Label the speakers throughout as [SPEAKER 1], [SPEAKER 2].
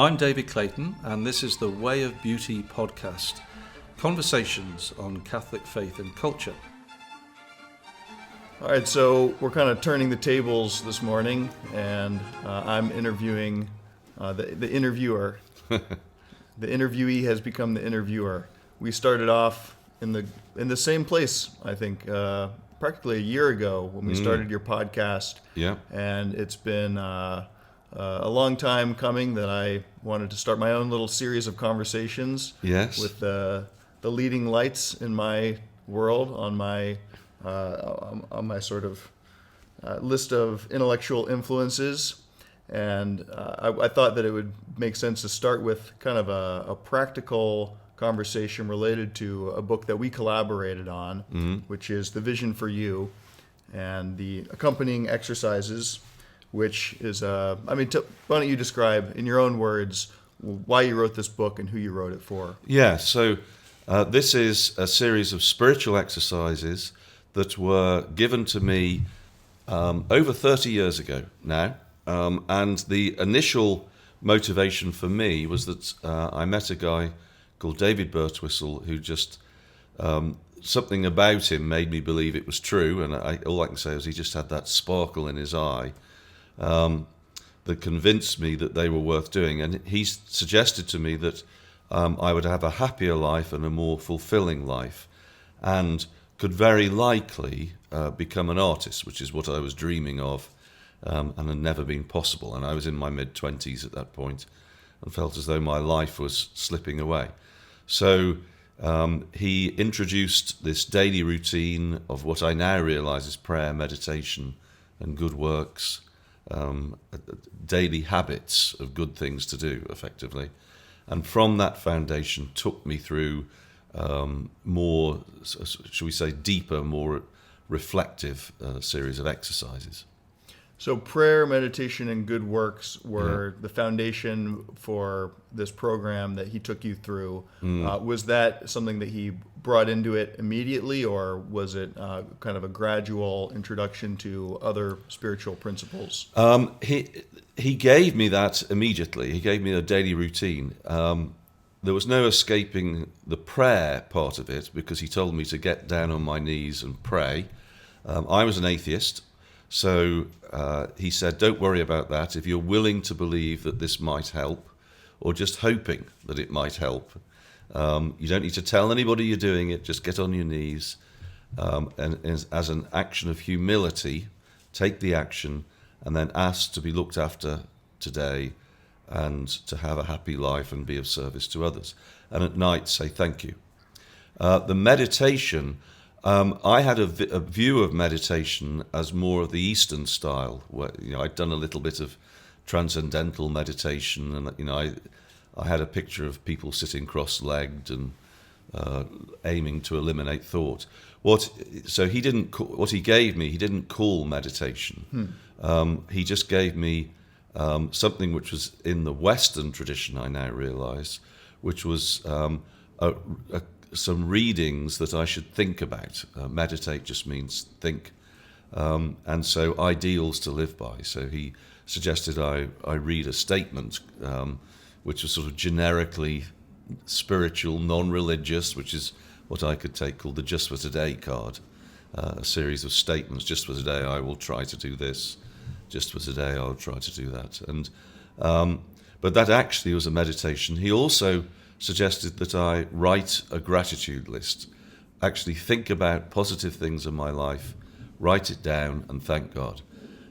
[SPEAKER 1] I'm David Clayton, and this is the Way of Beauty podcast, conversations on Catholic faith and culture.
[SPEAKER 2] All right, so we're kind of turning the tables this morning, and I'm interviewing the interviewer. The interviewee has become the interviewer. We started off in the same place, I think, practically a year ago when we started your podcast.
[SPEAKER 3] Yeah.
[SPEAKER 2] And it's been a long time coming that I wanted to start my own little series of conversations.
[SPEAKER 3] Yes.
[SPEAKER 2] With the leading lights in my world on my sort of list of intellectual influences. And I thought that it would make sense to start with kind of a practical conversation related to a book that we collaborated on, which is The Vision for You, and the accompanying exercises, which is, why don't you describe in your own words why you wrote this book and who you wrote it for?
[SPEAKER 3] Yeah, so this is a series of spiritual exercises that were given to me over 30 years ago now. And the initial motivation for me was that I met a guy called David Birtwistle who just, something about him made me believe it was true. And all I can say is he just had that sparkle in his eye that convinced me that they were worth doing. And he suggested to me that I would have a happier life and a more fulfilling life, and could very likely become an artist, which is what I was dreaming of, and had never been possible. And I was in my mid-20s at that point and felt as though my life was slipping away. So he introduced this daily routine of what I now realise is prayer, meditation, and good works, daily habits of good things to do, effectively. And from that foundation took me through more, shall we say, deeper, more reflective series of exercises.
[SPEAKER 2] So prayer, meditation, and good works were the foundation for this program that he took you through. Was that something that he brought into it immediately, or was it kind of a gradual introduction to other spiritual principles?
[SPEAKER 3] He gave me that immediately. He gave me a daily routine. There was no escaping the prayer part of it, because he told me to get down on my knees and pray. I was an atheist, so he said, don't worry about that. If you're willing to believe that this might help, or just hoping that it might help, you don't need to tell anybody you're doing it. Just get on your knees, and as an action of humility, take the action, and then ask to be looked after today, and to have a happy life and be of service to others. And at night, say thank you. The meditation, I had a view of meditation as more of the Eastern style, where I'd done a little bit of transcendental meditation, and I had a picture of people sitting cross-legged and aiming to eliminate thought. What he gave me, he didn't call meditation. He just gave me something which was in the Western tradition, I now realise, which was some readings that I should think about. Meditate just means think. And so ideals to live by. So he suggested I read a statement which was sort of generically spiritual, non-religious, which is what I could take called the Just for Today card. A series of statements. Just for today I will try to do this. Just for today I'll try to do that. And but that actually was a meditation. He also suggested that I write a gratitude list, actually think about positive things in my life, write it down and thank God.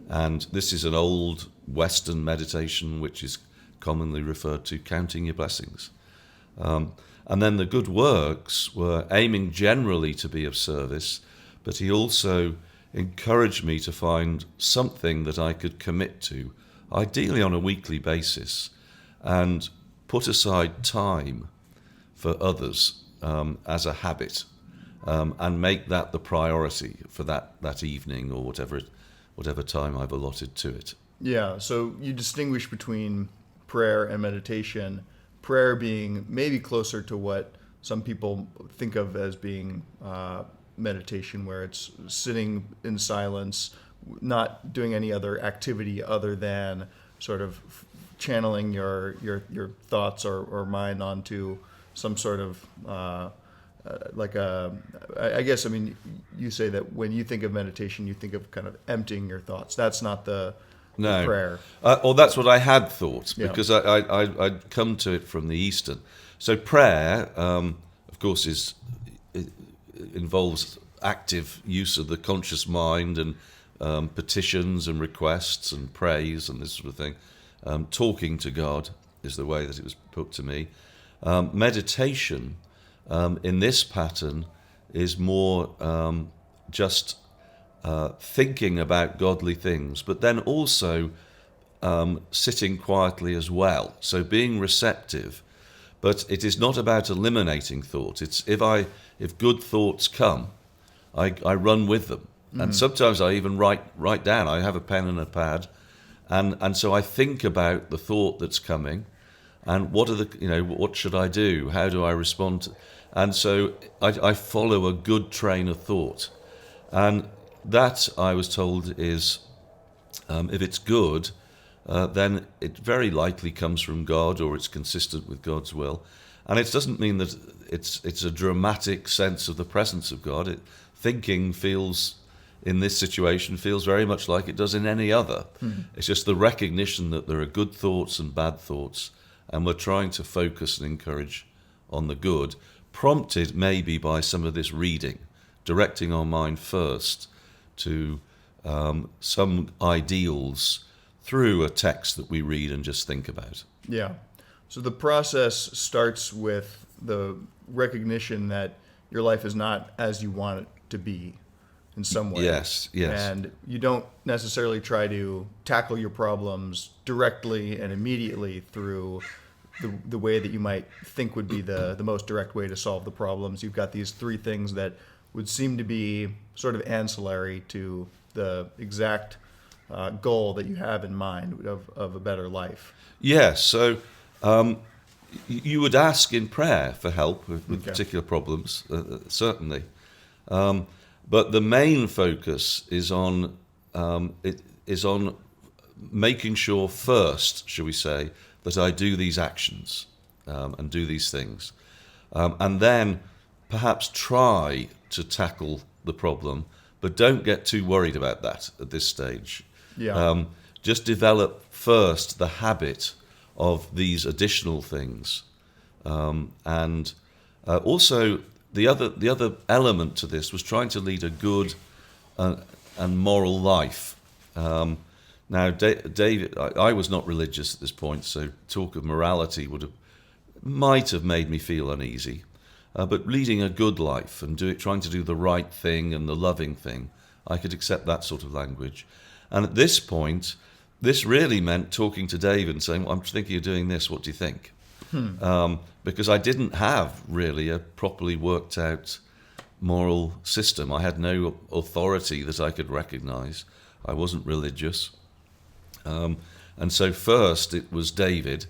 [SPEAKER 3] And this is an old Western meditation which is commonly referred to counting your blessings. And then the good works were aiming generally to be of service, but he also encouraged me to find something that I could commit to, ideally on a weekly basis, and put aside time for others as a habit, and make that the priority for that evening or whatever time I've allotted to it.
[SPEAKER 2] Yeah, so you distinguish between prayer and meditation, prayer being maybe closer to what some people think of as being meditation, where it's sitting in silence, not doing any other activity other than sort of channeling your thoughts or mind onto some sort of I guess, I mean, you say that when you think of meditation, you think of kind of emptying your thoughts. That's not the prayer.
[SPEAKER 3] Or that's what I had thought,
[SPEAKER 2] Yeah.
[SPEAKER 3] because I'd come to it from the Eastern. So prayer, of course, involves active use of the conscious mind and petitions and requests and praise and this sort of thing. Talking to God is the way that it was put to me. Meditation in this pattern is more just thinking about godly things, but then also sitting quietly as well. So being receptive, but it is not about eliminating thought. It's if good thoughts come, I run with them, and sometimes I even write down. I have a pen and a pad, and so I think about the thought that's coming, and what should I do? How do I respond? And so I follow a good train of thought, and that, I was told, is if it's good, then it very likely comes from God, or it's consistent with God's will. And it doesn't mean that it's a dramatic sense of the presence of God. Thinking feels, in this situation, feels very much like it does in any other. It's just the recognition that there are good thoughts and bad thoughts, and we're trying to focus and encourage on the good, prompted maybe by some of this reading, directing our mind first to some ideals through a text that we read and just think about.
[SPEAKER 2] Yeah. So the process starts with the recognition that your life is not as you want it to be in some way.
[SPEAKER 3] Yes.
[SPEAKER 2] And you don't necessarily try to tackle your problems directly and immediately through the way that you might think would be the most direct way to solve the problems. You've got these three things that would seem to be sort of ancillary to the exact goal that you have in mind of a better life.
[SPEAKER 3] Yes. So you would ask in prayer for help with particular problems, certainly. But the main focus is on making sure first, shall we say, that I do these actions and do these things, and then perhaps try to tackle the problem, but don't get too worried about that at this stage.
[SPEAKER 2] Yeah.
[SPEAKER 3] Just develop first the habit of these additional things, and also the other element to this was trying to lead a good and moral life. Now, David, I was not religious at this point, so talk of morality might have made me feel uneasy. But leading a good life and trying to do the right thing and the loving thing, I could accept that sort of language. And at this point, this really meant talking to David and saying, well, I'm thinking of doing this, what do you think? Because I didn't have really a properly worked out moral system. I had no authority that I could recognize. I wasn't religious. And so first it was David,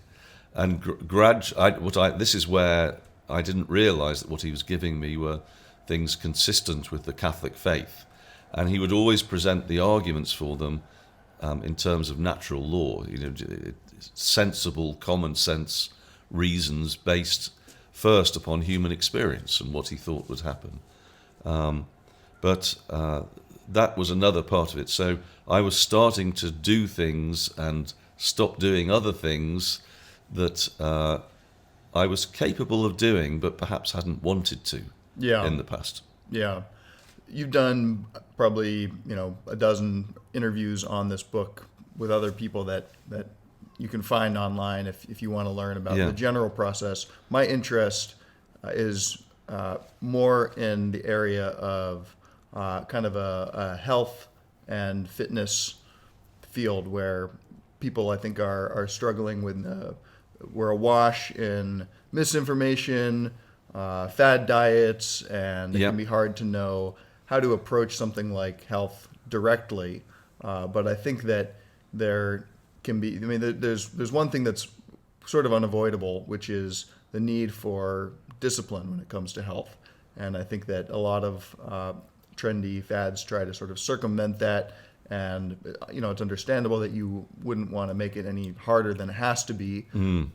[SPEAKER 3] and this is where I didn't realize that what he was giving me were things consistent with the Catholic faith. And he would always present the arguments for them in terms of natural law, sensible, common sense reasons based first upon human experience and what he thought would happen. But that was another part of it. So I was starting to do things and stop doing other things that I was capable of doing, but perhaps hadn't wanted to in the past.
[SPEAKER 2] Yeah. You've done probably, a dozen interviews on this book with other people that you can find online if you want to learn about the general process. My interest is more in the area of kind of a health and fitness field where people, I think, are struggling with we're awash in misinformation, fad diets, and it can be hard to know how to approach something like health directly. But I think that there can be, there's one thing that's sort of unavoidable, which is the need for discipline when it comes to health. And I think that a lot of trendy fads try to sort of circumvent that And it's understandable that you wouldn't want to make it any harder than it has to be.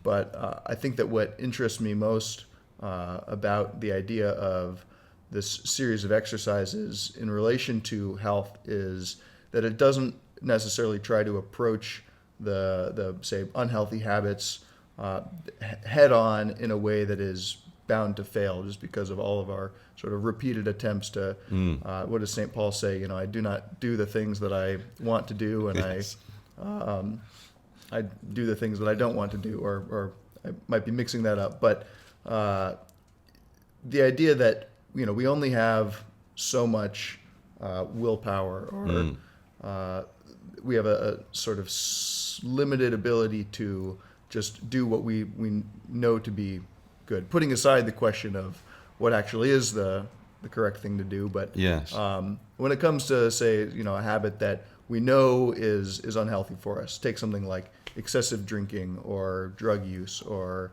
[SPEAKER 2] But I think that what interests me most about the idea of this series of exercises in relation to health is that it doesn't necessarily try to approach the say unhealthy habits head on in a way that is bound to fail, just because of all of our sort of repeated attempts to what does St. Paul say? I do not do the things that I want to do, and
[SPEAKER 3] Yes.
[SPEAKER 2] I do the things that I don't want to do, or I might be mixing that up. But the idea that we only have so much willpower, or we have a sort of limited ability to just do what we know to be good, putting aside the question of what actually is the correct thing to do. But
[SPEAKER 3] Yes.
[SPEAKER 2] when it comes to, say, a habit that we know is unhealthy for us, take something like excessive drinking or drug use, or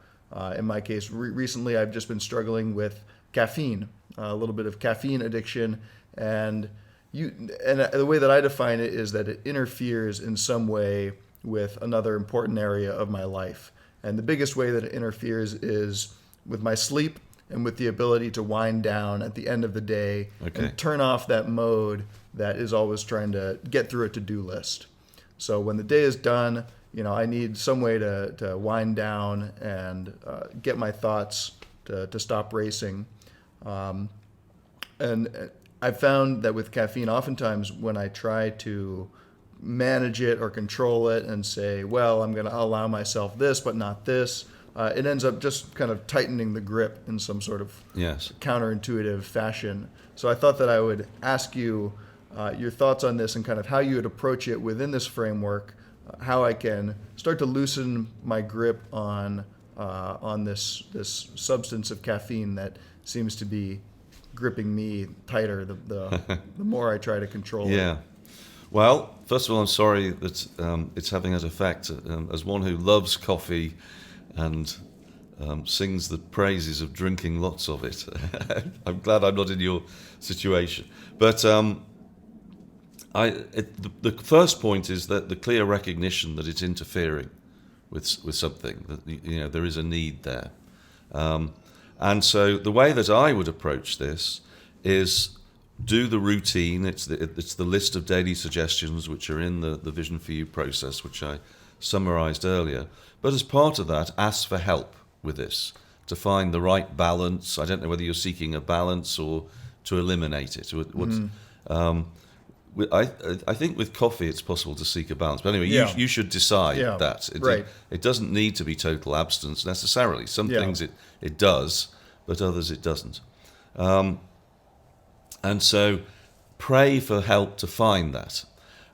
[SPEAKER 2] in my case, recently I've just been struggling with caffeine, a little bit of caffeine addiction, and the way that I define it is that it interferes in some way with another important area of my life. And the biggest way that it interferes is with my sleep and with the ability to wind down at the end of the day and turn off that mode that is always trying to get through a to-do list. So when the day is done, I need some way to wind down and get my thoughts to stop racing. And I've found that with caffeine, oftentimes when I try to manage it or control it and say, well, I'm going to allow myself this, but not this, it ends up just kind of tightening the grip in some sort of
[SPEAKER 3] Yes.
[SPEAKER 2] counterintuitive fashion. So I thought that I would ask you your thoughts on this and kind of how you would approach it within this framework, how I can start to loosen my grip on this substance of caffeine that seems to be gripping me tighter the more I try to control it.
[SPEAKER 3] Yeah. Well, first of all, I'm sorry that it's having that effect. As one who loves coffee and sings the praises of drinking lots of it, I'm glad I'm not in your situation. But the first point is that the clear recognition that it's interfering with something, that there is a need there. And so the way that I would approach this is do the routine. It's the list of daily suggestions which are in the Vision for You process, which I summarized earlier. But as part of that, ask for help with this, to find the right balance. I don't know whether you're seeking a balance or to eliminate it. I think with coffee it's possible to seek a balance. But anyway, you should decide that. It doesn't need to be total abstinence necessarily. Some things it does, but others it doesn't. And so pray for help to find that.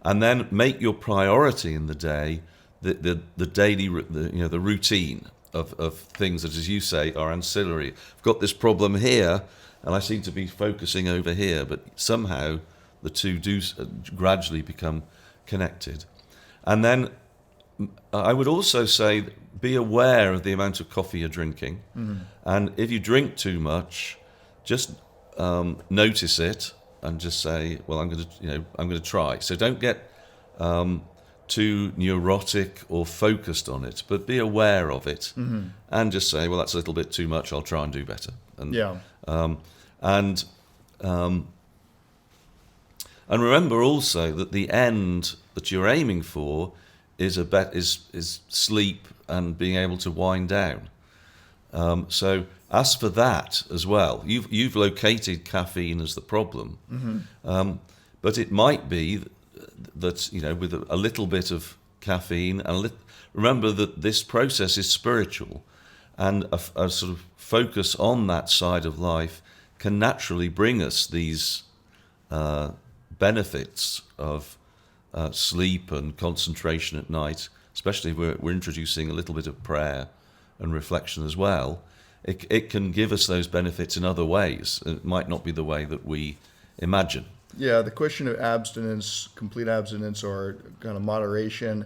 [SPEAKER 3] And then make your priority in the day the daily, the routine of things that, as you say, are ancillary. I've got this problem here, and I seem to be focusing over here, but somehow the two do gradually become connected. And then I would also say, be aware of the amount of coffee you're drinking. Mm-hmm. And if you drink too much, just notice it and just say, well, I'm going to try. So don't get too neurotic or focused on it, but be aware of it, mm-hmm. and just say, well, that's a little bit too much. I'll try and do better. And remember also that the end that you're aiming for is sleep and being able to wind down. So ask for that as well. You've located caffeine as the problem, mm-hmm. But it might be that with a little bit of caffeine, and remember that this process is spiritual, and a sort of focus on that side of life can naturally bring us these benefits of sleep and concentration at night, especially if we're introducing a little bit of prayer and reflection as well. It can give us those benefits in other ways. It might not be the way that we imagine.
[SPEAKER 2] Yeah, the question of abstinence, complete abstinence, or kind of moderation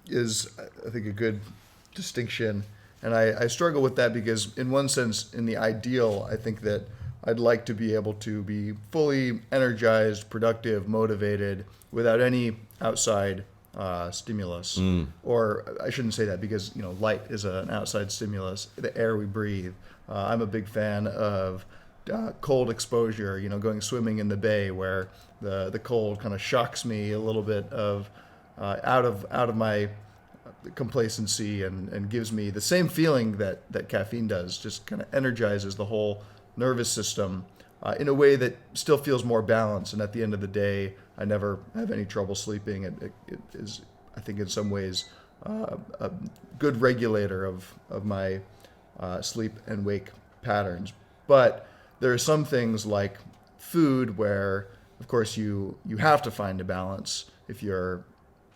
[SPEAKER 2] is, I think, a good distinction. And I struggle with that because, in one sense, in the ideal, I think that I'd like to be able to be fully energized, productive, motivated, without any outside stimulus. Or I shouldn't say that, because light is an outside stimulus. The air we breathe. I'm a big fan of cold exposure. Going swimming in the bay, where the cold kind of shocks me a little bit of out of my complacency, and gives me the same feeling that caffeine does. Just kind of energizes the whole nervous system in a way that still feels more balanced. And at the end of the day, I never have any trouble sleeping. It is, I think, in some ways, a good regulator of my sleep and wake patterns. But there are some things like food where, of course, you have to find a balance. If you're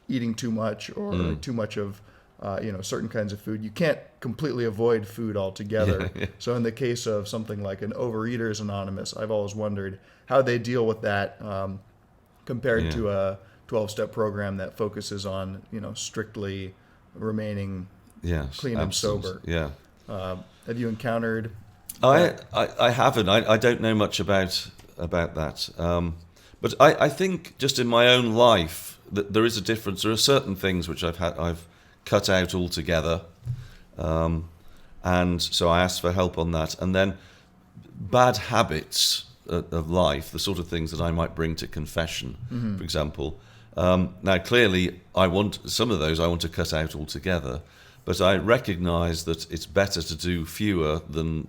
[SPEAKER 2] eating too much, or too much of certain kinds of food, you can't completely avoid food altogether.
[SPEAKER 3] Yeah.
[SPEAKER 2] So in the case of something like an Overeaters Anonymous, I've always wondered how they deal with that compared to a 12-step program that focuses on strictly remaining clean and sober.
[SPEAKER 3] Yeah.
[SPEAKER 2] Have you encountered?
[SPEAKER 3] I haven't. I don't know much about that. But I think just in my own life that there is a difference. There are certain things which I've cut out altogether, and so I asked for help on that. And then bad habits of life, the sort of things that I might bring to confession, for example. Now, clearly, some of those I want to cut out altogether. But I recognise that it's better to do fewer than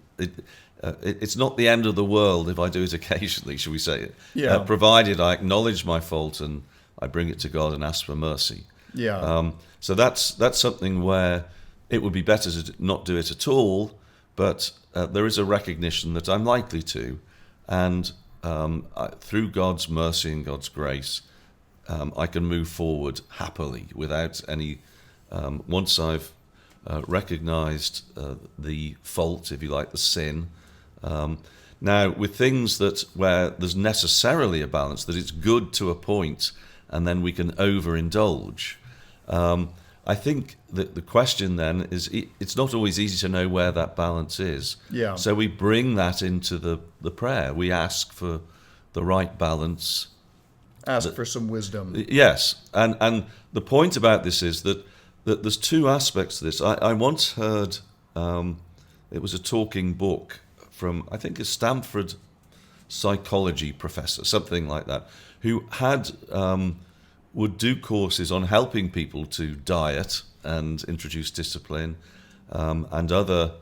[SPEAKER 3] it's not the end of the world if I do it occasionally, shall we say?
[SPEAKER 2] Yeah.
[SPEAKER 3] Provided I acknowledge my fault and I bring it to God and ask for mercy.
[SPEAKER 2] Yeah.
[SPEAKER 3] So that's something where it would be better to not do it at all. But there is a recognition that I'm likely to, and through God's mercy and God's grace, I can move forward happily without any. Once I've recognised the fault, if you like, the sin. Now, with things where there's necessarily a balance, that it's good to a point, and then we can overindulge. I think that the question then is, it's not always easy to know where that balance is.
[SPEAKER 2] Yeah.
[SPEAKER 3] So we bring that into the prayer. We ask for the right balance.
[SPEAKER 2] Ask for some wisdom.
[SPEAKER 3] Yes, and the point about this is that there's two aspects to this. I once heard, it was a talking book from, I think, a Stanford psychology professor, something like that, who would do courses on helping people to diet and introduce discipline, and other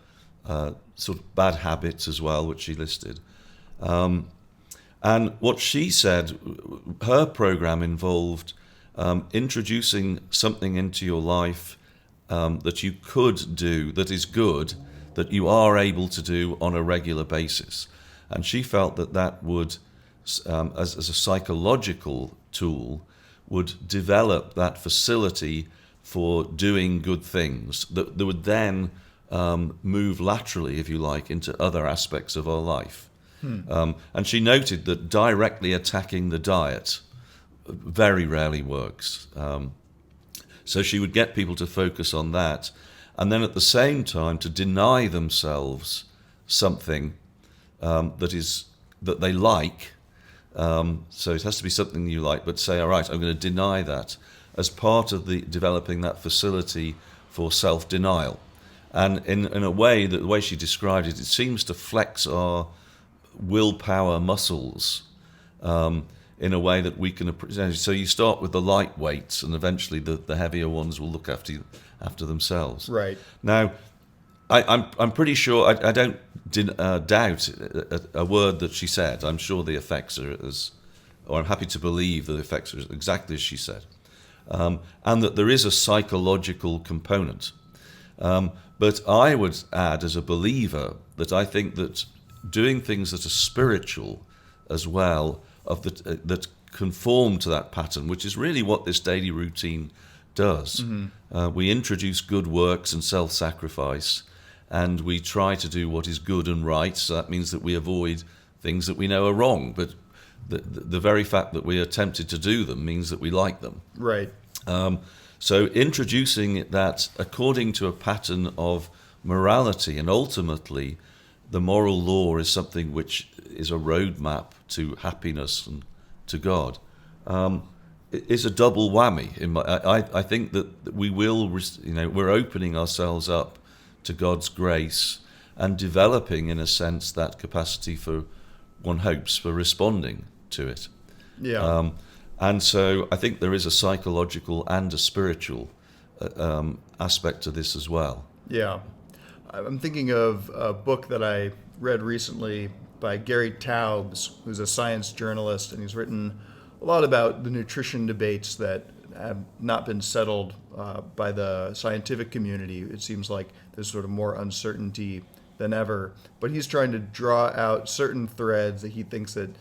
[SPEAKER 3] sort of bad habits as well, which she listed. And what she said, her program involved introducing something into your life that you could do, that is good, that you are able to do on a regular basis. And she felt that would, as a psychological tool, would develop that facility for doing good things that would then move laterally, if you like, into other aspects of our life. And she noted that directly attacking the diet very rarely works. So she would get people to focus on that, and then at the same time to deny themselves something that they like. So it has to be something you like, but say, all right, I'm going to deny that as part of the developing that facility for self-denial. And in a way, the way she described it, it seems to flex our willpower muscles in a way that we can. So you start with the light weights, and eventually the heavier ones will look after themselves.
[SPEAKER 2] Right.
[SPEAKER 3] Now, I'm pretty sure I don't doubt a word that she said. I'm sure the effects are I'm happy to believe that the effects are exactly as she said, and that there is a psychological component. But I would add, as a believer, that I think that doing things that are spiritual as well, that conform to that pattern, which is really what this daily routine does. Mm-hmm. We introduce good works and self-sacrifice, and we try to do what is good and right. So that means that we avoid things that we know are wrong, but the very fact that we are tempted to do them means that we like them.
[SPEAKER 2] Right.
[SPEAKER 3] So introducing that according to a pattern of morality, and ultimately the moral law is something which is a roadmap to happiness and to God, is a double whammy. I think that we will, we're opening ourselves up to God's grace and developing, in a sense, that capacity for, one hopes, for responding to it.
[SPEAKER 2] Yeah.
[SPEAKER 3] And so I think there is a psychological and a spiritual aspect to this as well.
[SPEAKER 2] Yeah. I'm thinking of a book that I read recently by Gary Taubes, who's a science journalist, and he's written a lot about the nutrition debates that have not been settled by the scientific community. It seems like there's sort of more uncertainty than ever. But he's trying to draw out certain threads that he thinks that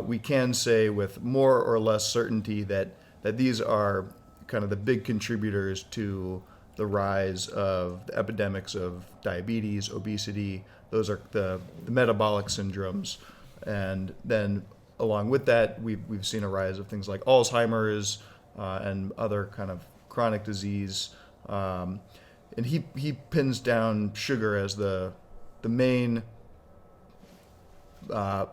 [SPEAKER 2] we can say with more or less certainty that these are kind of the big contributors to the rise of the epidemics of diabetes, obesity. Those are the metabolic syndromes. And then along with that, we've seen a rise of things like Alzheimer's and other kind of chronic disease. And he pins down sugar as the main, I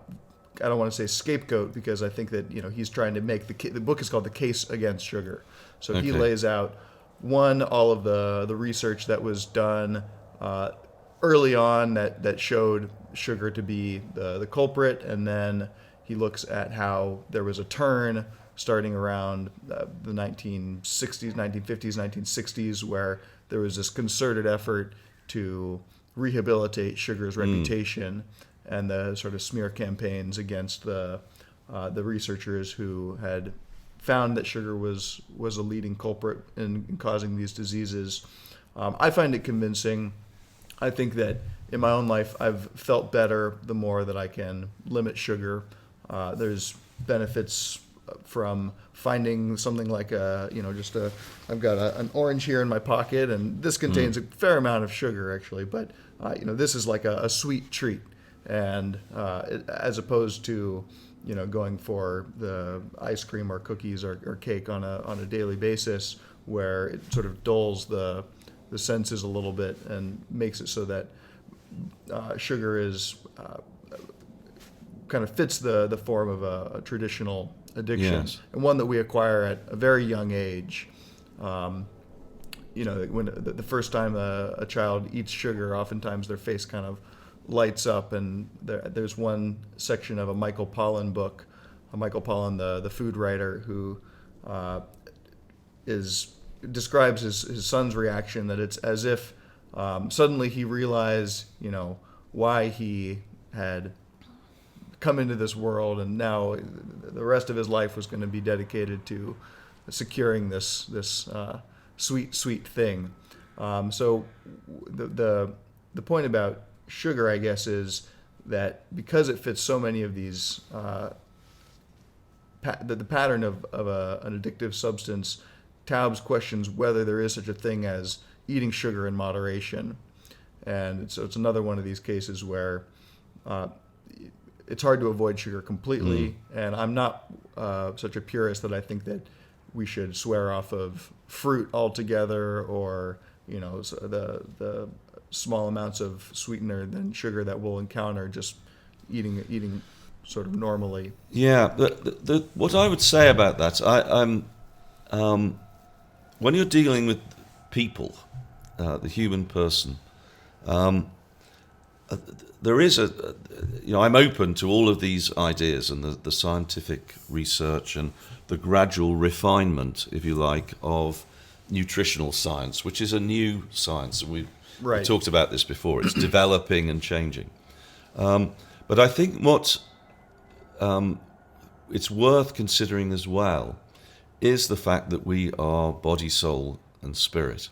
[SPEAKER 2] don't want to say scapegoat, because I think that he's trying to make the book is called The Case Against Sugar. So he lays out all of the research that was done early on that showed sugar to be the culprit, and then he looks at how there was a turn starting around the 1960s, 1950s, 1960s, where there was this concerted effort to rehabilitate sugar's reputation, and the sort of smear campaigns against the researchers who had found that sugar was a leading culprit in causing these diseases. I find it convincing. I think that in my own life, I've felt better the more that I can limit sugar. There's benefits from finding something like I've got an orange here in my pocket, and this contains a fair amount of sugar actually, but this is like a sweet treat, and as opposed to going for the ice cream or cookies or cake on a daily basis, where it sort of dulls the senses a little bit and makes it so that sugar is kind of fits the form of a traditional addiction,
[SPEAKER 3] Yes.
[SPEAKER 2] and one that we acquire at a very young age. When the first time a child eats sugar, oftentimes their face kind of lights up, and there's one section of a Michael Pollan book, Michael Pollan, the food writer, who describes his son's reaction, that it's as if suddenly he realized, why he had come into this world, and now the rest of his life was going to be dedicated to securing this sweet thing. So the point about sugar, I guess, is that because it fits so many of these, the pattern of an addictive substance, Taubes questions whether there is such a thing as eating sugar in moderation. And so it's another one of these cases where it's hard to avoid sugar completely. And I'm not such a purist that I think that we should swear off of fruit altogether, or the small amounts of sweetener than sugar that we'll encounter just eating sort of normally.
[SPEAKER 3] Yeah, what I would say about that, when you're dealing with people, the human person, there is I'm open to all of these ideas and the scientific research and the gradual refinement, if you like, of nutritional science, which is a new science. We talked about this before. It's developing and changing. But I think what it's worth considering as well is the fact that we are body, soul, and spirit.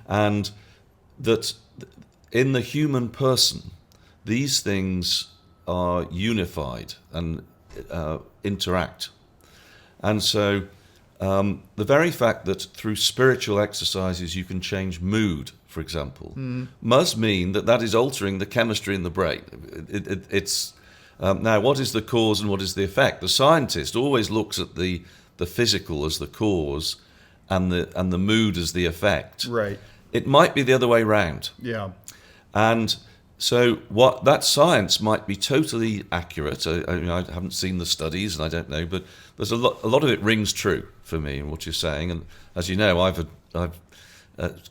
[SPEAKER 3] And that in the human person, these things are unified and interact. And so the very fact that through spiritual exercises you can change mood, for example, must mean that is altering the chemistry in the brain. It's now, what is the cause and what is the effect? The scientist always looks at the physical as the cause and the mood as the effect.
[SPEAKER 2] Right.
[SPEAKER 3] It might be the other way round.
[SPEAKER 2] Yeah.
[SPEAKER 3] And So what that science might be totally accurate. I haven't seen the studies and I don't know, but there's a lot of it rings true for me in what you're saying. And as you know, I've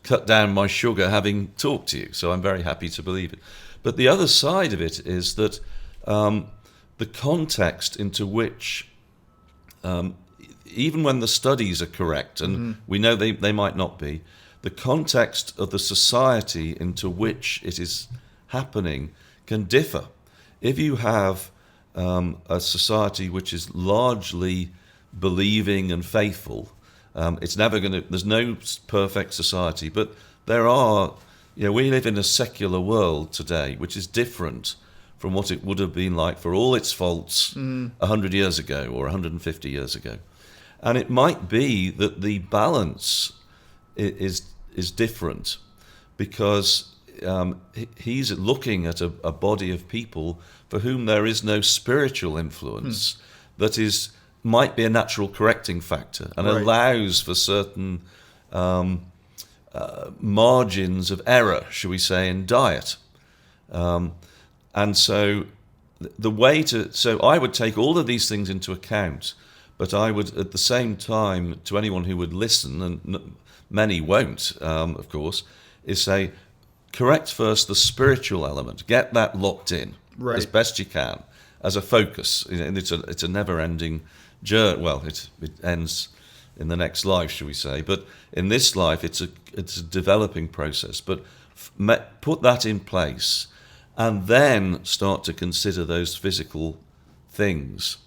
[SPEAKER 3] cut down my sugar having talked to you, so I'm very happy to believe it. But the other side of it is that the context into which, even when the studies are correct, and we know they might not be, the context of the society into which it is happening can differ. If you have a society which is largely believing and faithful, it's never going to. There's no perfect society, but there are. We live in a secular world today, which is different from what it would have been like, for all its faults, 100 years ago or 150 years ago. And it might be that the balance is different, because he's looking at a body of people for whom there is no spiritual influence that might be a natural correcting factor and allows for certain margins of error, shall we say, in diet. And so I would take all of these things into account, but I would at the same time, to anyone who would listen, and many won't, of course, is say, correct first the spiritual element, get that locked in as best you can as a focus. And it's a never-ending journey. Well, it ends in the next life, shall we say? But in this life, it's a developing process. But put that in place, and then start to consider those physical things.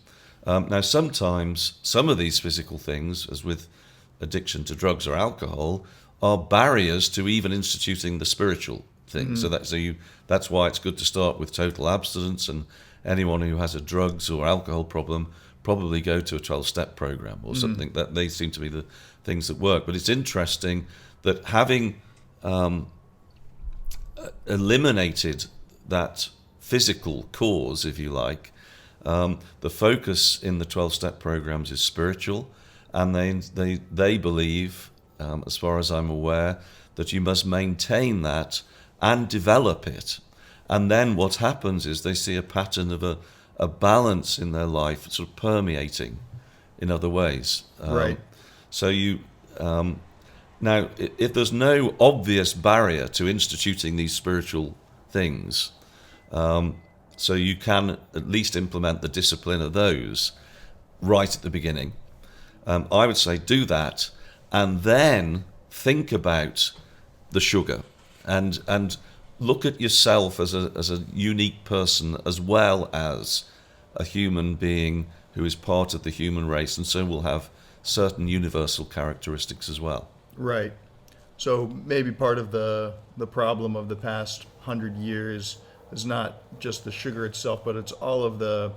[SPEAKER 3] Now, sometimes some of these physical things, as with addiction to drugs or alcohol, are barriers to even instituting the spiritual thing. So that's why it's good to start with total abstinence, and anyone who has a drugs or alcohol problem probably go to a 12-step program or something. That they seem to be the things that work. But it's interesting that having eliminated that physical cause, if you like, the focus in the 12-step programs is spiritual, and they believe, as far as I'm aware, that you must maintain that and develop it. And then what happens is they see a pattern of a balance in their life sort of permeating in other ways. So now, if there's no obvious barrier to instituting these spiritual things, so you can at least implement the discipline of those right at the beginning. I would say do that, and then think about the sugar, and look at yourself as a unique person, as well as a human being who is part of the human race, and so will have certain universal characteristics as well.
[SPEAKER 2] Right. So maybe part of the problem of the past 100 years is not just the sugar itself, but it's all of the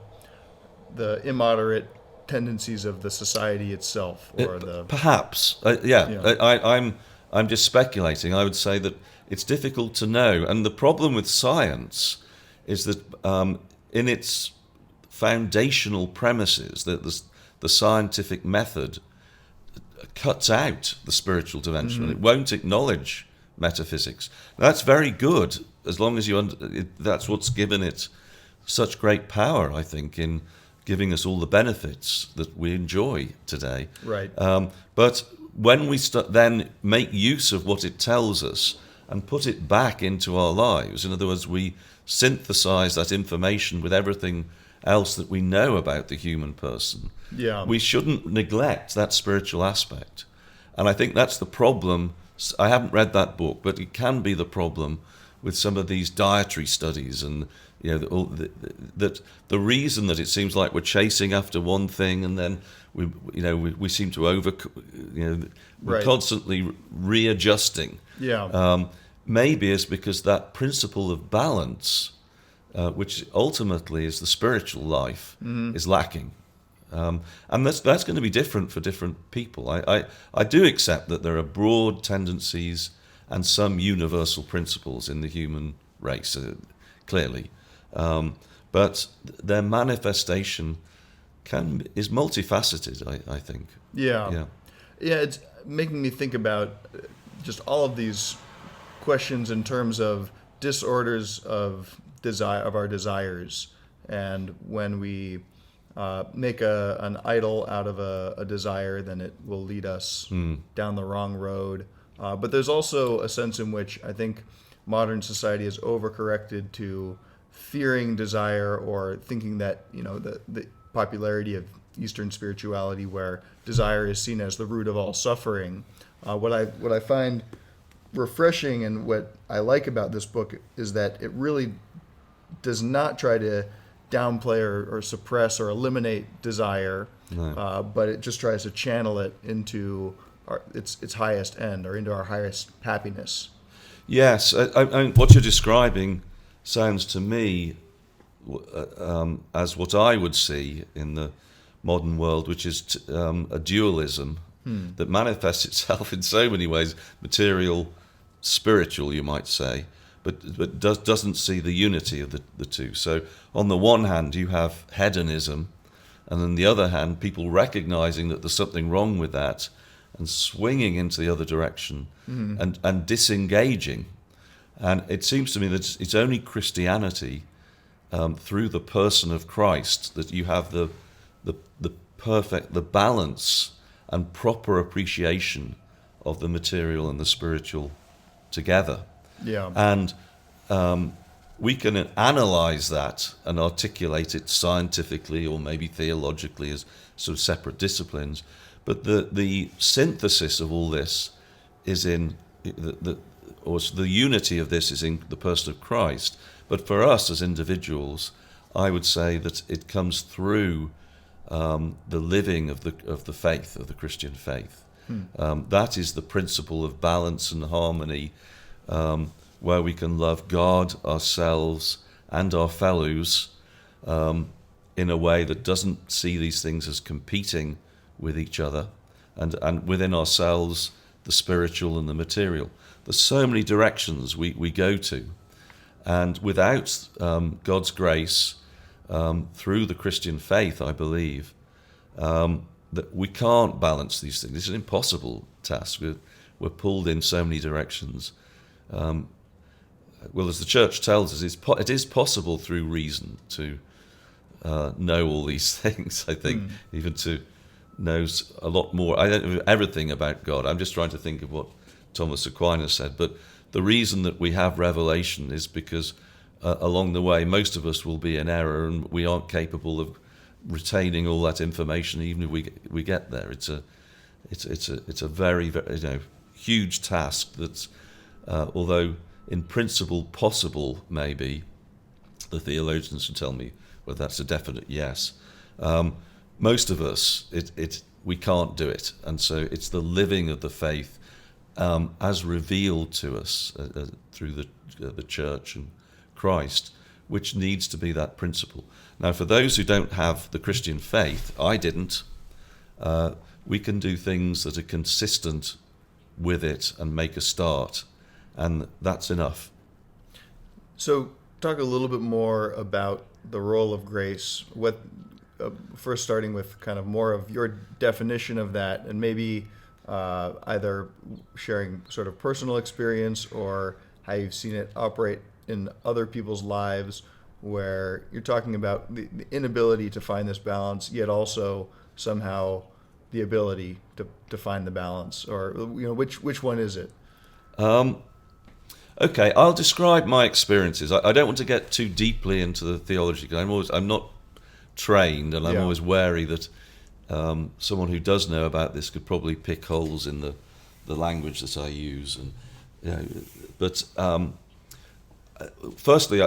[SPEAKER 2] immoderate tendencies of the society itself, or
[SPEAKER 3] perhaps. I'm just speculating. I would say that it's difficult to know, and the problem with science is that in its foundational premises, that the scientific method cuts out the spiritual dimension. It won't acknowledge metaphysics. That's very good, as long as that's what's given it such great power, I think, in giving us all the benefits that we enjoy today.
[SPEAKER 2] Right.
[SPEAKER 3] But when we then make use of what it tells us and put it back into our lives, in other words, we synthesize that information with everything else that we know about the human person, we shouldn't neglect that spiritual aspect. And I think that's the problem. I haven't read that book, but it can be the problem with some of these dietary studies, and that the reason that it seems like we're chasing after one thing, and then we seem to we're constantly readjusting. Maybe it's because that principle of balance, which ultimately is the spiritual life, is lacking. And that's going to be different for different people. I do accept that there are broad tendencies and some universal principles in the human race, clearly. But their manifestation is multifaceted, I think.
[SPEAKER 2] Yeah, it's making me think about just all of these questions in terms of disorders of desire, of our desires, and when we make an idol out of a desire, then it will lead us down the wrong road. But there's also a sense in which I think modern society has overcorrected to fearing desire, or thinking that, the popularity of Eastern spirituality, where desire is seen as the root of all suffering. What I find refreshing and what I like about this book is that it really does not try to downplay or suppress or eliminate desire, but it just tries to channel it into its highest end, or into our highest happiness.
[SPEAKER 3] Yes, I what you're describing sounds to me as what I would see in the modern world, which is a dualism that manifests itself in so many ways, material, spiritual, you might say, but doesn't see the unity of the two. So on the one hand, you have hedonism, and on the other hand, people recognizing that there's something wrong with that and swinging into the other direction and disengaging. And it seems to me that it's only Christianity, through the person of Christ, that you have the balance and proper appreciation of the material and the spiritual together.
[SPEAKER 2] Yeah.
[SPEAKER 3] And we can analyze that and articulate it scientifically or maybe theologically as sort of separate disciplines. But the synthesis of all this is in the unity of this is in the person of Christ. But for us as individuals, I would say that it comes through the living of the faith, of the Christian faith. That is the principle of balance and harmony, where we can love God, ourselves, and our fellows in a way that doesn't see these things as competing with each other, and within ourselves, the spiritual and the material. There's so many directions we go to, and without God's grace, through the Christian faith, I believe, that we can't balance these things. It's an impossible task. We're pulled in so many directions. Well, as the church tells us, it is possible through reason to know all these things, I think, even to know a lot more. I don't know everything about God. I'm just trying to think of what Thomas Aquinas said. But the reason that we have revelation is because along the way, most of us will be in error, and we aren't capable of retaining all that information, even if we get there. It's a very, very huge task that's, although in principle possible, maybe the theologians will tell me whether that's a definite yes. Most of us, we can't do it, and so it's the living of the faith as revealed to us through the church and Christ, which needs to be that principle. Now, for those who don't have the Christian faith, I didn't, we can do things that are consistent with it and make a start, and that's enough.
[SPEAKER 2] So talk a little bit more about the role of grace. What first starting with kind of more of your definition of that, and maybe either sharing sort of personal experience or how you've seen it operate in other people's lives, where you're talking about the inability to find this balance, yet also somehow the ability to find the balance, or which one is it?
[SPEAKER 3] Okay, I'll describe my experiences. I don't want to get too deeply into the theology, because I'm not trained, and I'm always wary that someone who does know about this could probably pick holes in the language that I use. But firstly,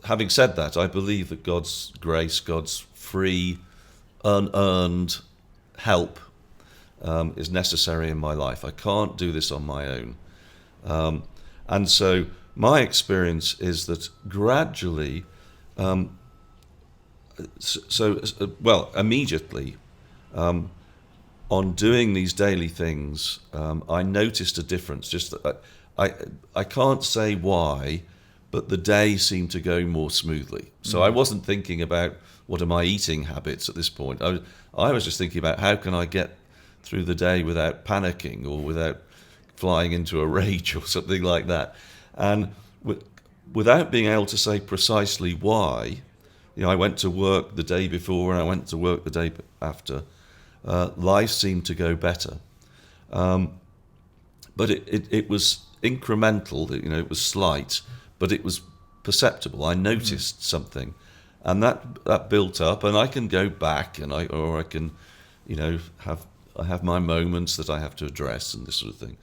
[SPEAKER 3] having said that, I believe that God's grace, God's free, unearned help is necessary in my life. I can't do this on my own. And so my experience is that gradually, immediately, on doing these daily things, I noticed a difference. Just that I can't say why, but the day seemed to go more smoothly. So I wasn't thinking about what are my eating habits at this point. I was just thinking about how can I get through the day without panicking or without flying into a rage or something like that. And without being able to say precisely why, I went to work the day before and I went to work the day after, life seemed to go better. But it was incremental, it was slight, but it was perceptible. I noticed something, and that built up, and I can go back, or I can, I have my moments that I have to address and this sort of thing.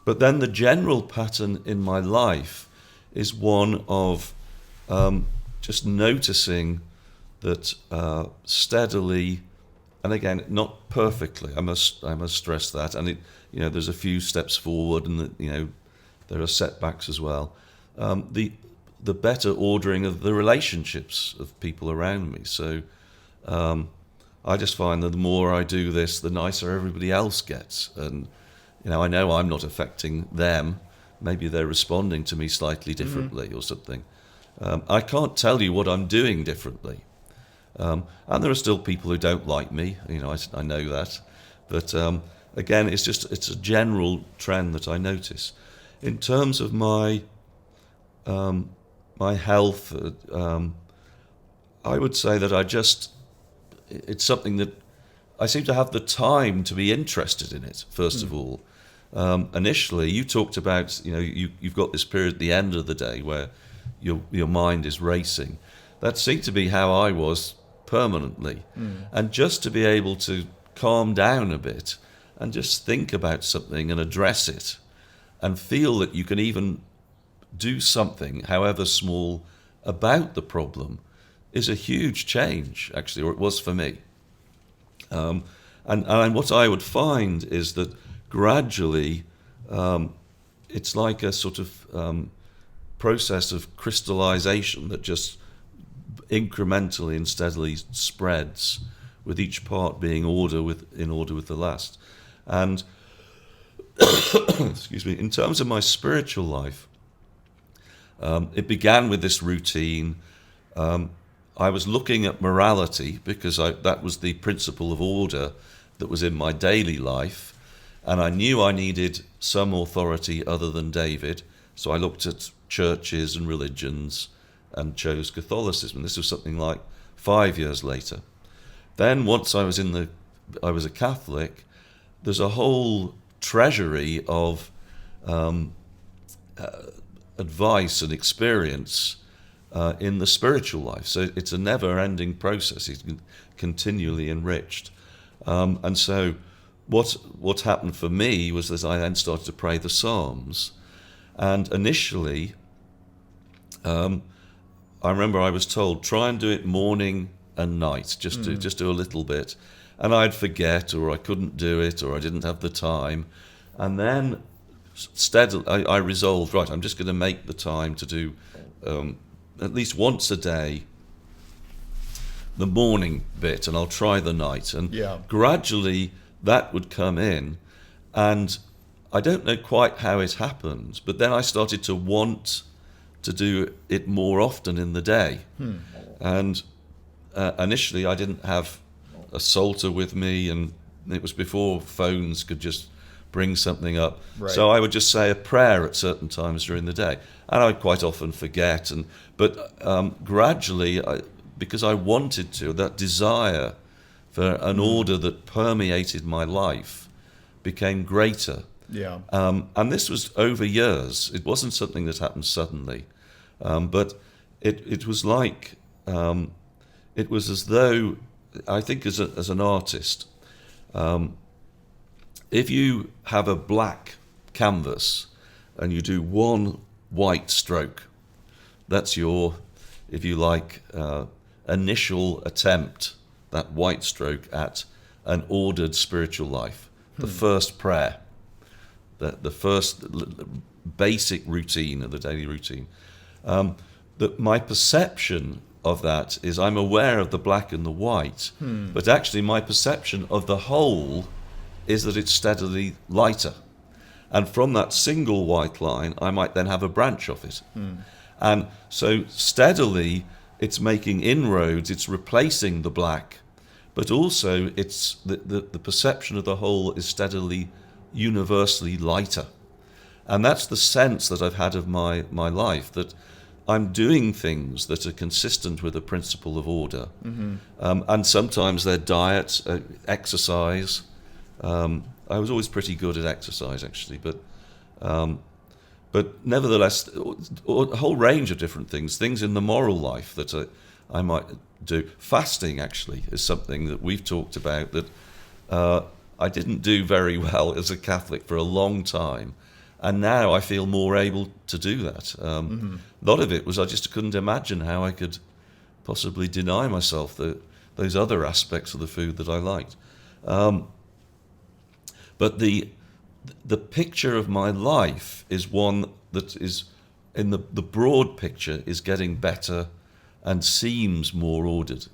[SPEAKER 3] But then the general pattern in my life is one of just noticing that steadily, and again, not perfectly. I must stress that, and there's a few steps forward, and there are setbacks as well. The better ordering of the relationships of people around me. So I just find that the more I do this, the nicer everybody else gets, and I know I'm not affecting them. Maybe they're responding to me slightly differently or something. I can't tell you what I'm doing differently. And there are still people who don't like me, I know that. But again, it's a general trend that I notice. In terms of my health, I would say that it's something that I seem to have the time to be interested in it, first of all. Initially, you talked about, you've got this period at the end of the day where your mind is racing. That seemed to be how I was permanently. And just to be able to calm down a bit and just think about something and address it and feel that you can even do something, however small, about the problem is a huge change, actually, or it was for me. And what I would find is that gradually it's like a sort of process of crystallization that just incrementally and steadily spreads, with each part being in order with the last. And excuse me, in terms of my spiritual life, it began with this routine. I was looking at morality because that was the principle of order that was in my daily life, and I knew I needed some authority other than David, so I looked at churches and religions and chose Catholicism. This was something like 5 years later. Then once I was a Catholic, there's a whole treasury of advice and experience in the spiritual life. So it's a never-ending process. It's continually enriched. And so what happened for me was that I then started to pray the Psalms. And initially, I remember I was told, try and do it morning and night, just do a little bit. And I'd forget, or I couldn't do it, or I didn't have the time. And then steadily, I resolved, right, I'm just going to make the time to do at least once a day the morning bit, and I'll try the night. And gradually that would come in, and I don't know quite how it happened, but then I started to want to do it more often in the day. And initially I didn't have a psalter with me, and it was before phones could just bring something up. Right. So I would just say a prayer at certain times during the day, and I'd quite often forget. But gradually, because I wanted to, that desire for an order that permeated my life became greater.
[SPEAKER 2] Yeah.
[SPEAKER 3] And this was over years. It wasn't something that happened suddenly, but it was like it was as though, I think, as an artist, if you have a black canvas and you do one white stroke, that's your, if you like, initial attempt, that white stroke at an ordered spiritual life, the first prayer, the first basic routine of the daily routine. That my perception of that is I'm aware of the black and the white, but actually my perception of the whole is that it's steadily lighter. And from that single white line, I might then have a branch of it. And so steadily it's making inroads, it's replacing the black, but also it's the perception of the whole is steadily universally lighter. And that's the sense that I've had of my life, that I'm doing things that are consistent with a principle of order. And sometimes they're diet, exercise. I was always pretty good at exercise, actually, but nevertheless, a whole range of different things in the moral life that I might do. Fasting, actually, is something that we've talked about that I didn't do very well as a Catholic for a long time. And now I feel more able to do that. A lot of it was I just couldn't imagine how I could possibly deny myself those other aspects of the food that I liked. But the picture of my life is one that is, in the broad picture, is getting better and seems more ordered,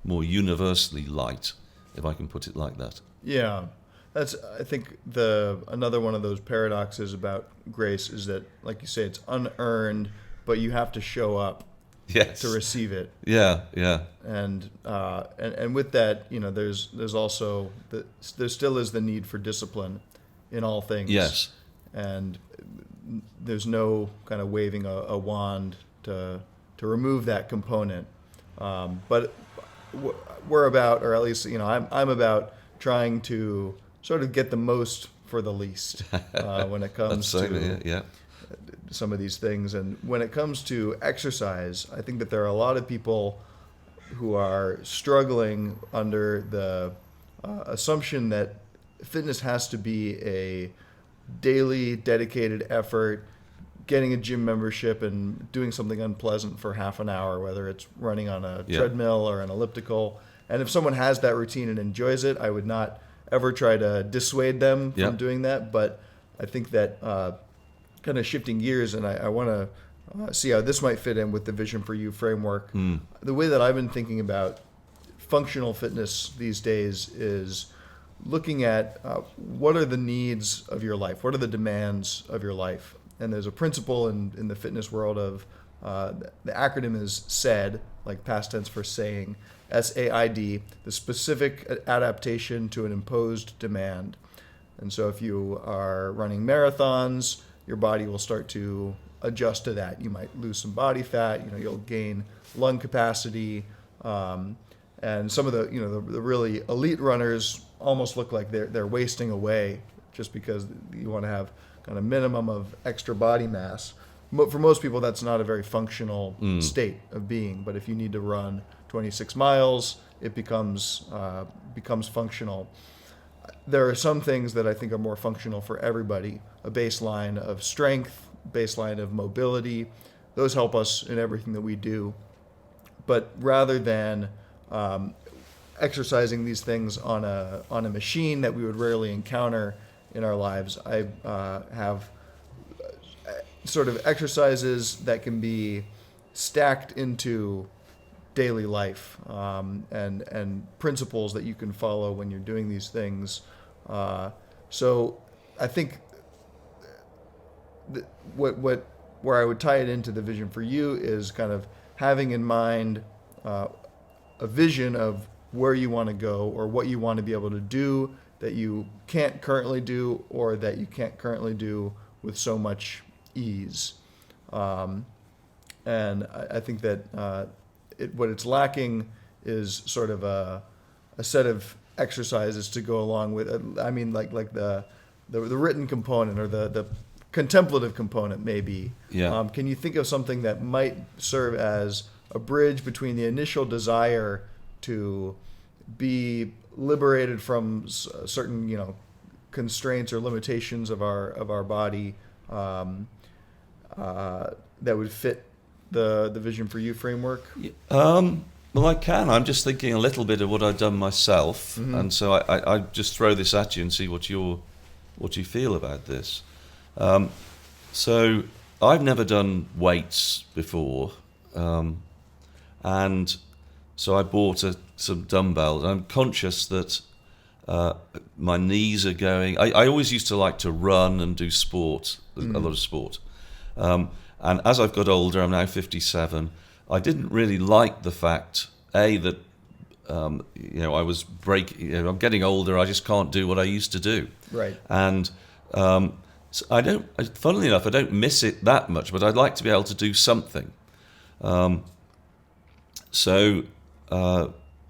[SPEAKER 3] more universally light, if I can put it like that.
[SPEAKER 2] Yeah. That's, I think, another one of those paradoxes about grace is that, like you say, it's unearned, but you have to show up to receive it.
[SPEAKER 3] Yeah.
[SPEAKER 2] And with that, there's also there still is the need for discipline in all things.
[SPEAKER 3] Yes.
[SPEAKER 2] And there's no kind of waving a wand to remove that component. But we're about, or at least I'm about trying to sort of get the most for the least when it comes to some of these things. And when it comes to exercise, I think that there are a lot of people who are struggling under the assumption that fitness has to be a daily dedicated effort, getting a gym membership and doing something unpleasant for half an hour, whether it's running on a treadmill or an elliptical. And if someone has that routine and enjoys it, I would not ever try to dissuade them from doing that. But I think that kind of shifting gears, and I want to see how this might fit in with the Vision for You framework. The way that I've been thinking about functional fitness these days is looking at what are the needs of your life, what are the demands of your life. And there's a principle in the fitness world of the acronym is SAID, like past tense for saying, SAID, the specific adaptation to an imposed demand. And so if you are running marathons, your body will start to adjust to that. You might lose some body fat, you'll gain lung capacity. And some of the really elite runners almost look like they're wasting away just because you want to have kind of minimum of extra body mass. For most people, that's not a very functional state of being. But if you need to run 26 miles, it becomes functional. There are some things that I think are more functional for everybody. A baseline of strength, baseline of mobility. Those help us in everything that we do. But rather than exercising these things on a machine that we would rarely encounter in our lives, I have sort of exercises that can be stacked into daily life and principles that you can follow when you're doing these things. So I think where I would tie it into the Vision for You is kind of having in mind a vision of where you want to go or what you want to be able to do that you can't currently do or that you can't currently do with so much ease. And I think that what it's lacking is sort of a set of exercises to go along with it. I mean, like the written component or the contemplative component, maybe.
[SPEAKER 3] Yeah.
[SPEAKER 2] Can you think of something that might serve as a bridge between the initial desire to be liberated from certain, constraints or limitations of our body that would fit the Vision for You framework?
[SPEAKER 3] Well, I can. I'm just thinking a little bit of what I've done myself, and so I just throw this at you and see what you feel about this. So I've never done weights before, and so I bought some dumbbells. I'm conscious that my knees are going. I always used to like to run and do sport, a lot of sport. And as I've got older, I'm now 57, I didn't really like the fact, that, I was I'm getting older, I just can't do what I used to do.
[SPEAKER 2] Right.
[SPEAKER 3] And So funnily enough, I don't miss it that much, but I'd like to be able to do something. So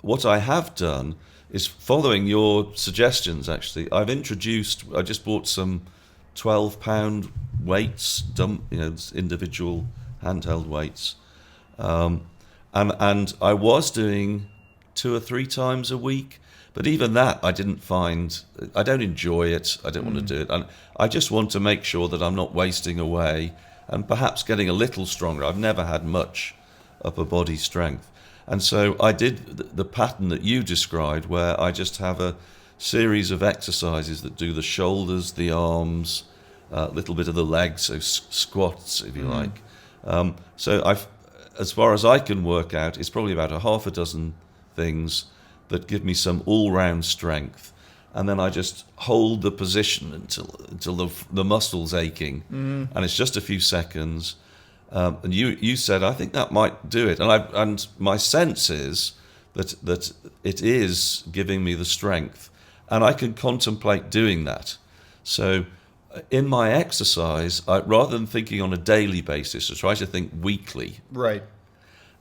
[SPEAKER 3] what I have done is, following your suggestions, actually, I just bought some 12-pound weights, individual handheld weights. And I was doing 2 or 3 times a week, but even that I don't enjoy it. I don't want to do it. And I just want to make sure that I'm not wasting away and perhaps getting a little stronger. I've never had much upper body strength. And so I did the pattern that you described, where I just have a series of exercises that do the shoulders, the arms, a little bit of the legs, so squats, if you like. So as far as I can work out, it's probably about a half a dozen things that give me some all-round strength. And then I just hold the position until the muscle's aching. And it's just a few seconds. And you said, I think that might do it. And my sense is that it is giving me the strength. And I can contemplate doing that. So in my exercise, rather than thinking on a daily basis, I try to think weekly.
[SPEAKER 2] Right.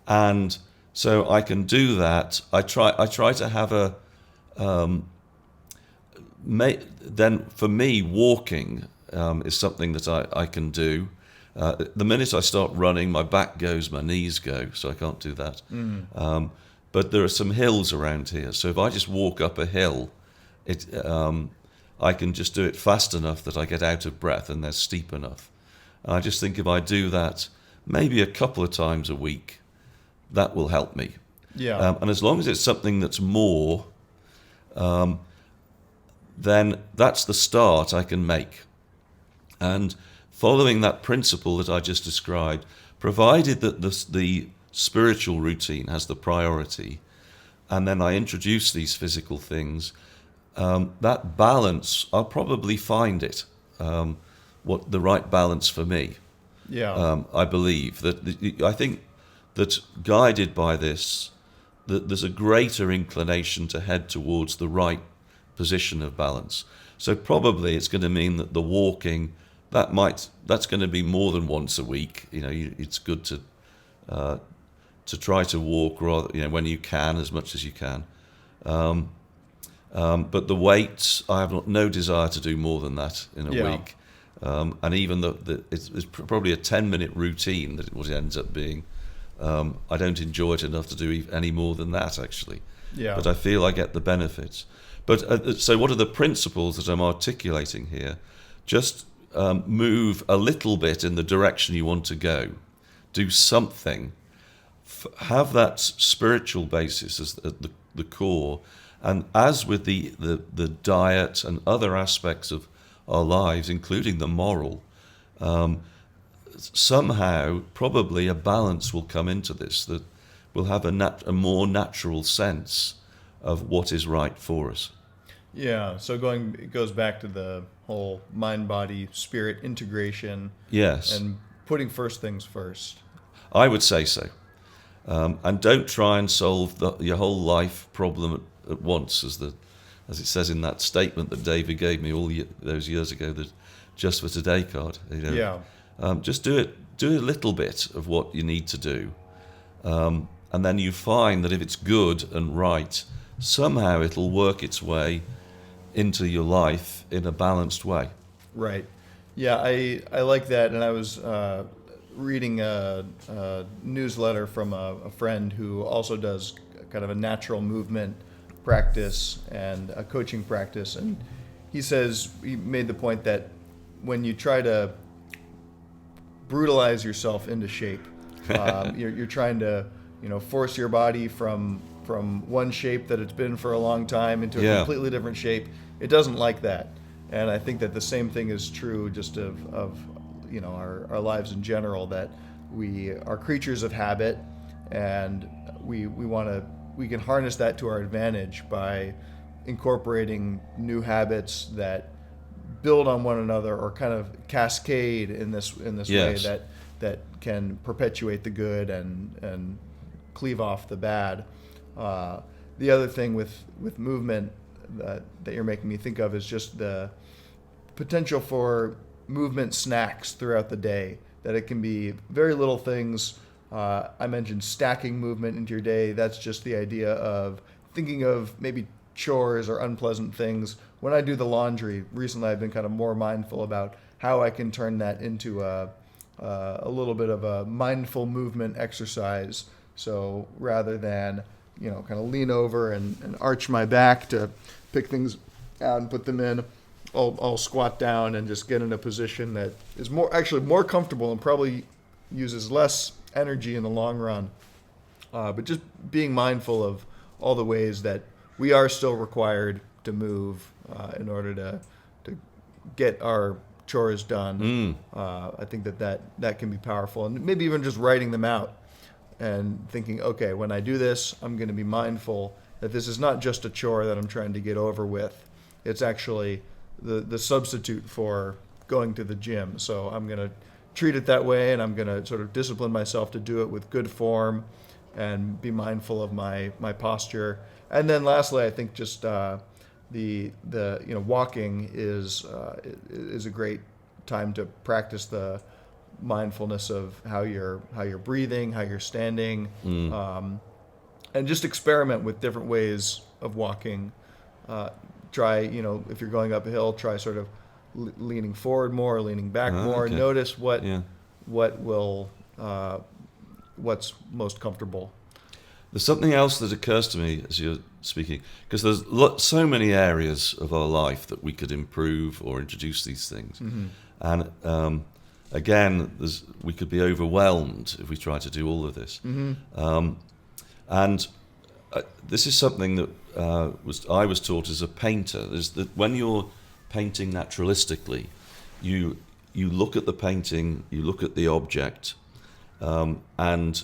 [SPEAKER 3] And so I can do that. I try to have then for me, walking is something that I can do. The minute I start running, my back goes, my knees go, so I can't do that. But there are some hills around here, so if I just walk up a hill, I can just do it fast enough that I get out of breath, and they're steep enough. And I just think if I do that maybe a couple of times a week, that will help me.
[SPEAKER 2] Yeah.
[SPEAKER 3] And as long as it's something that's more, then that's the start I can make. And following that principle that I just described, provided that the spiritual routine has the priority, and then I introduce these physical things, that balance, I'll probably find it, what the right balance for me.
[SPEAKER 2] Yeah.
[SPEAKER 3] I believe that I think that guided by this, that there's a greater inclination to head towards the right position of balance. So probably it's going to mean that the walking, that's going to be more than once a week. It's good to try to walk rather, when you can, as much as you can. But the weights, I have no desire to do more than that in a week. And even it's probably a 10-minute routine that what it ends up being. I don't enjoy it enough to do any more than that, actually.
[SPEAKER 2] Yeah.
[SPEAKER 3] But I feel I get the benefits. But so what are the principles that I'm articulating here? Just move a little bit in the direction you want to go. Do something. Have that spiritual basis as the core. And as with the diet and other aspects of our lives, including the moral, somehow probably a balance will come into this that will have a more natural sense of what is right for us.
[SPEAKER 2] Yeah, so it goes back to the whole mind, body, spirit integration.
[SPEAKER 3] Yes.
[SPEAKER 2] And putting first things first.
[SPEAKER 3] I would say so. And don't try and solve your whole life problem at once, as it says in that statement that David gave me those years ago, the Just for Today card.
[SPEAKER 2] Yeah.
[SPEAKER 3] Just do a little bit of what you need to do. And then you find that if it's good and right, somehow it'll work its way into your life in a balanced way.
[SPEAKER 2] Right. Yeah, I like that. And I was reading a newsletter from a friend who also does kind of a natural movement practice and a coaching practice. And he made the point that when you try to brutalize yourself into shape, you're trying to force your body from one shape that it's been for a long time into a completely different shape. It doesn't like that. And I think that the same thing is true just of our lives in general, that we are creatures of habit, and we can harness that to our advantage by incorporating new habits that build on one another or kind of cascade in this
[SPEAKER 3] Yes.
[SPEAKER 2] way that can perpetuate the good and cleave off the bad. The other thing with movement that you're making me think of is just the potential for movement snacks throughout the day, that it can be very little things. I mentioned stacking movement into your day. That's just the idea of thinking of maybe chores or unpleasant things. When I do the laundry, recently I've been kind of more mindful about how I can turn that into a little bit of a mindful movement exercise. So rather than, kind of lean over and arch my back to pick things out and put them in, I'll squat down and just get in a position that is more comfortable and probably uses less energy in the long run. But just being mindful of all the ways that we are still required to move in order to get our chores done. I think that can be powerful, and maybe even just writing them out and thinking, okay, when I do this, I'm going to be mindful that this is not just a chore that I'm trying to get over with. It's actually the substitute for going to the gym. So I'm going to treat it that way, and I'm going to sort of discipline myself to do it with good form and be mindful of my posture. And then lastly, I think just the walking is a great time to practice the mindfulness of how you're breathing, how you're standing, and just experiment with different ways of walking. Try, if you're going up a hill, try sort of leaning forward more, leaning back more.
[SPEAKER 3] Okay.
[SPEAKER 2] Notice what's most comfortable.
[SPEAKER 3] There's something else that occurs to me as you're speaking, because there's so many areas of our life that we could improve or introduce these things. And again, we could be overwhelmed if we try to do all of this. And this is something that I was taught as a painter. Is that when you're painting naturalistically, you look at the painting, you look at the object, and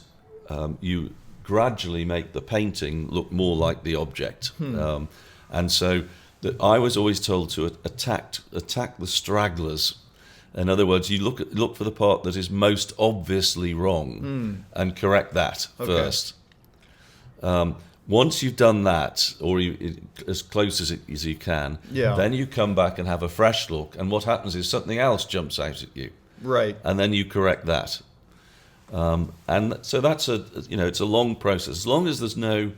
[SPEAKER 3] you gradually make the painting look more like the object. And so I was always told to attack the stragglers. In other words, you look for the part that is most obviously wrong and correct that first. Once you've done that, or as close as you can, then you come back and have a fresh look. And what happens is something else jumps out at you.
[SPEAKER 2] Right.
[SPEAKER 3] And then you correct that. And so that's it's a long process. As long as there's no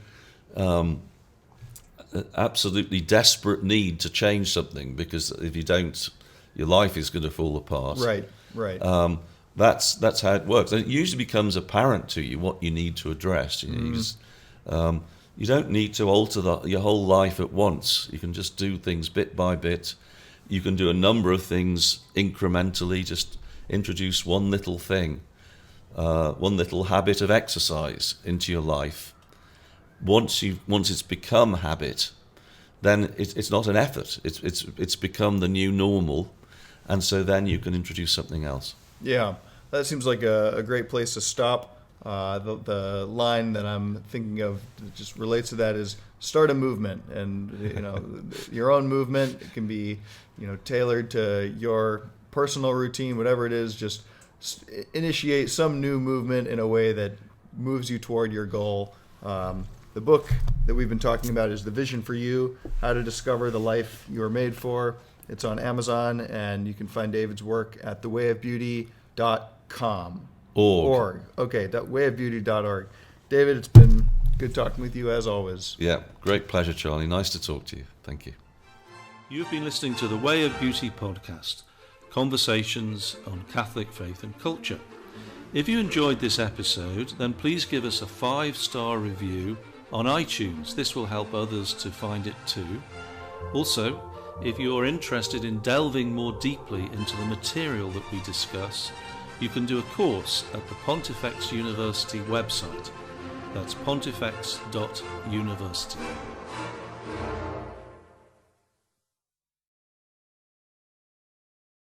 [SPEAKER 3] absolutely desperate need to change something, because if you don't, your life is going to fall apart.
[SPEAKER 2] Right.
[SPEAKER 3] That's how it works. And it usually becomes apparent to you what you need to address. You don't need to alter your whole life at once. You can just do things bit by bit. You can do a number of things incrementally. Just introduce one little thing, one little habit of exercise into your life. Once it's become habit, then it's not an effort. It's become the new normal, and so then you can introduce something else. Yeah,
[SPEAKER 2] that seems like a great place to stop. The line that I'm thinking of that just relates to that is start a movement, and your own movement. It can be tailored to your personal routine, whatever it is. Just initiate some new movement in a way that moves you toward your goal. The book that we've been talking about is The Vision for You: How to Discover the Life You Are Made For. It's on Amazon, and you can find David's work at thewayofbeauty.com. Org. Okay, wayofbeauty.org. David, it's been good talking with you as always.
[SPEAKER 3] Yeah, great pleasure, Charlie. Nice to talk to you. Thank you.
[SPEAKER 1] You've been listening to the Way of Beauty podcast, conversations on Catholic faith and culture. If you enjoyed this episode, then please give us a 5-star review on iTunes. This will help others to find it too. Also, if you're interested in delving more deeply into the material that we discuss, you can do a course at the Pontifex University website. That's pontifex.university.